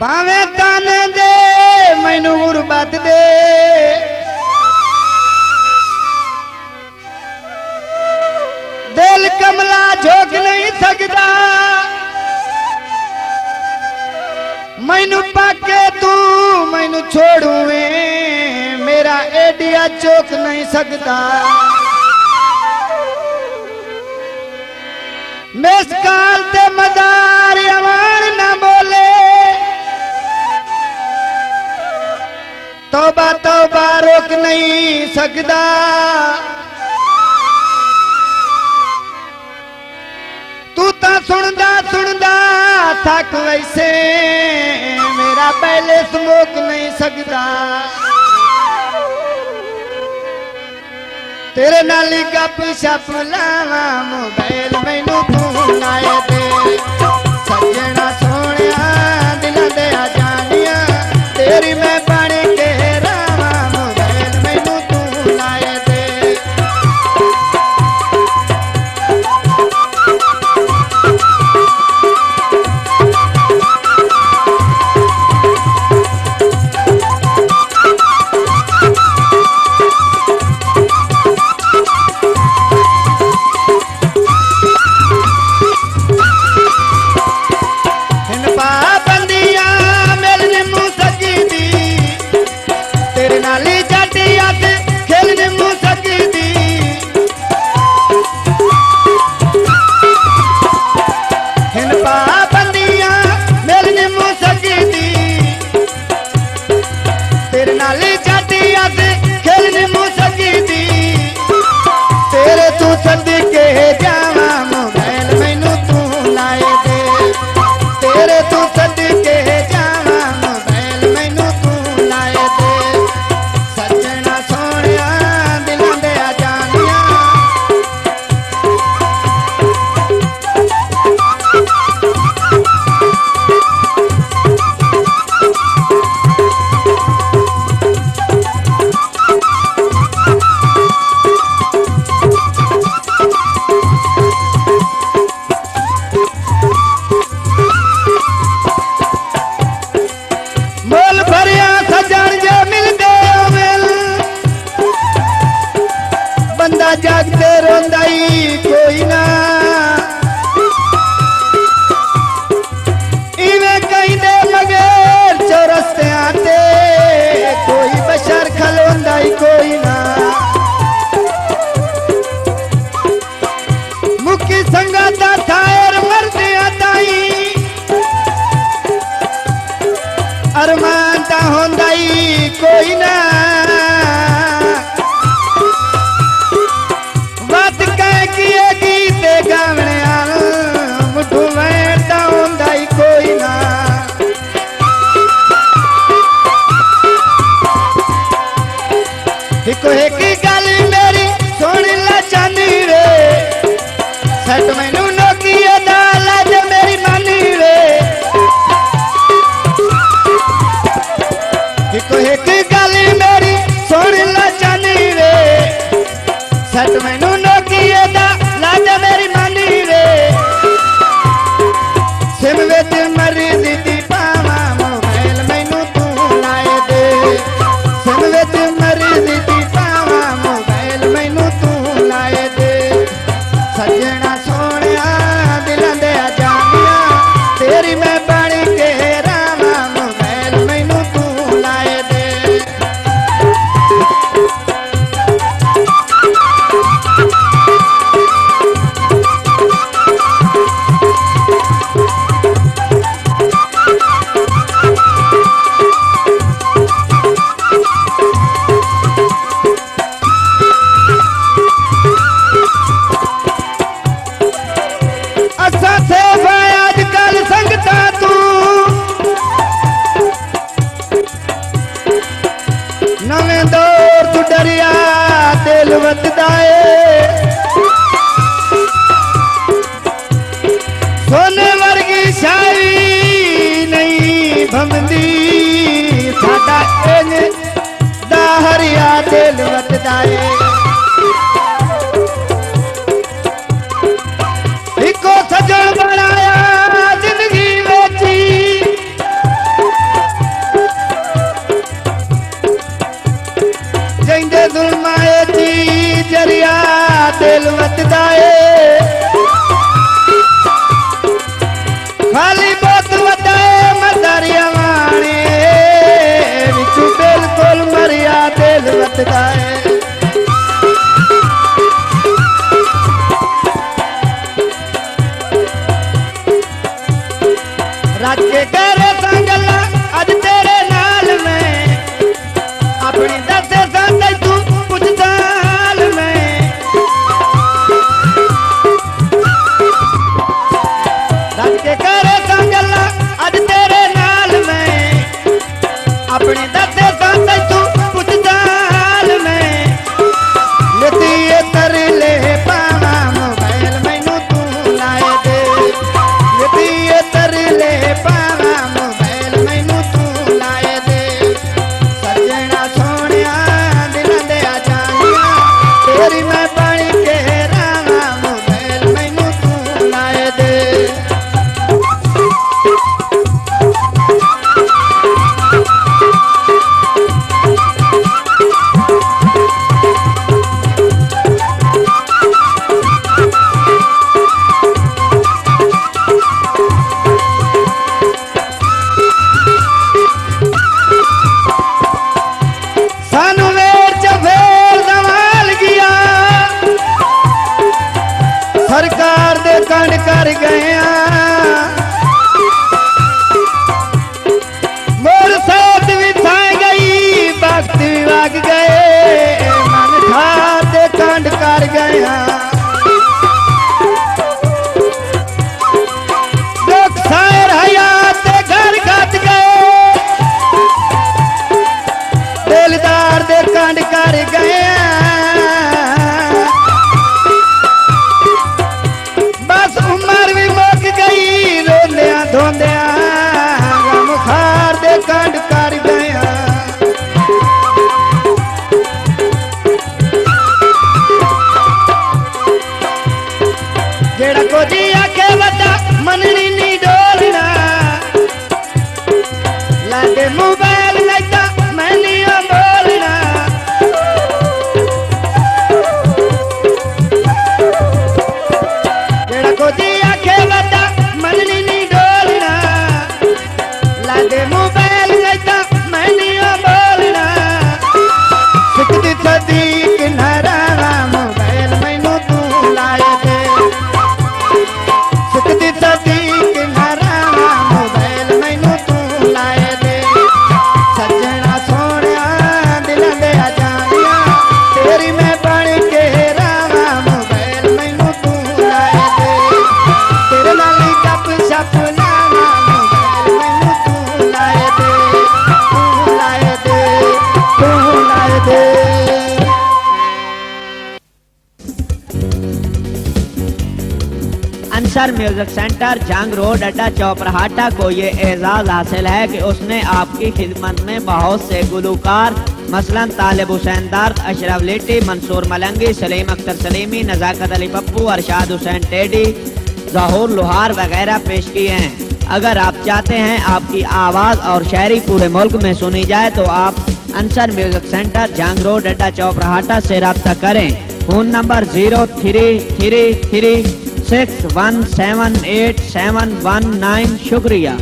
भावे ताने दे मैनू गुरबत दे दिल कमला झोंक नहीं सकता मैनू पाके तू मैनू छोड़ूए मेरा एडिया चौक नहीं सकता मेस काल ते मदार अवान ना बोले तौबा तौबा रोक नहीं सकता तू तो सुनदा सुनदा थक वैसे मेरा पहले स्मोक नहीं सकता तेरे नाल गप शप लावा मोबाइल मैनू तू लाए दे सजना सोनिया दिल दे आ जानिया तेरी मैं बन के रावा मोबाइल मैनू तू लाए दे जागते रोंदाई कोई ना इवे कहीं दे मगर चौरस्ते आते कोई बशर खलोंदाई कोई ना मुक्की संगाता थायर मरते आताई अरमानता होंदाई कोई ना एक गल मेरी सुन ला चानी रे सट मैनू नोकिया दा लज मेरी मानी रे एक गल मेरी सा गल्ला अज तेरे नाल मैं अपनी दसे सा तू पुछदा हाल मैं रज के करे सा गल्ला अज तेरे नाल मैं अपनी दसे सा तू पुछदा हाल मैं लेती तरले पावा मोबाइल मैनू तू लाए दे लेती तरले पावा मोबाइल मैनू तू लाए दे सजना सोनिया दिलां दे जानिया तेरी मैं बन के रावा मोबाइल मैनू तू लाए दे सानू वेर च फेर संभाल गया सरकार दे कंड कर गया मोर साथ भी था गई वक्त भी लग गए मन ठार दे कंड कर गया दुख सायर हयात दे घर खत गए दिलदार दे कंड कर गए बस उम्र भी मुक गई रोंदिया धोंदिया गम खार दे कंड कर गया जेड़ा कुछ आखे बता मननी नहीं डोलना लागे मोबाइल लैता मैं नहीं बोलना जेड़ा कुछ आखे बता मननी नहीं डोलना लागे मोबाइल लैता मैं नहीं बोलना सिकदी सदीक नरावा मोबाइल मैनू तू लाए दे सिकदी सदीक नरावा मोबाइल मैनू तू लाए दे सजना सोनिया दिलां दे जानिया तेरी मैं बन के रावा मोबाइल मैनू तू लाए दे तेरे नाल गप शप लावा मोबाइल मैनू तू लाए दे तू लाए दे तू लाए दे अंसर म्यूजिक सेंटर जंग रोड अड्डा चौपरहाटा को ये एजाज हासिल है कि उसने आपकी खिदमत में बहुत से गुलूकार मसलन तालिब हुसैन दार्द, अशरफ लिट्टी, मंसूर मलंगी, सलीम अख्तर सलीमी, नजाकत अली पप्पू, अरशाद हुसैन टेडी, जहूर लोहार वगैरह पेश किए हैं। अगर आप चाहते हैं आपकी आवाज़ और शायरी पूरे मुल्क में सुनी जाए तो आप अंसर म्यूजिक सेंटर जंग रोड अड्डा चौपरहाटा से रब्ता करें। Phone number 033361787119। शुक्रिया।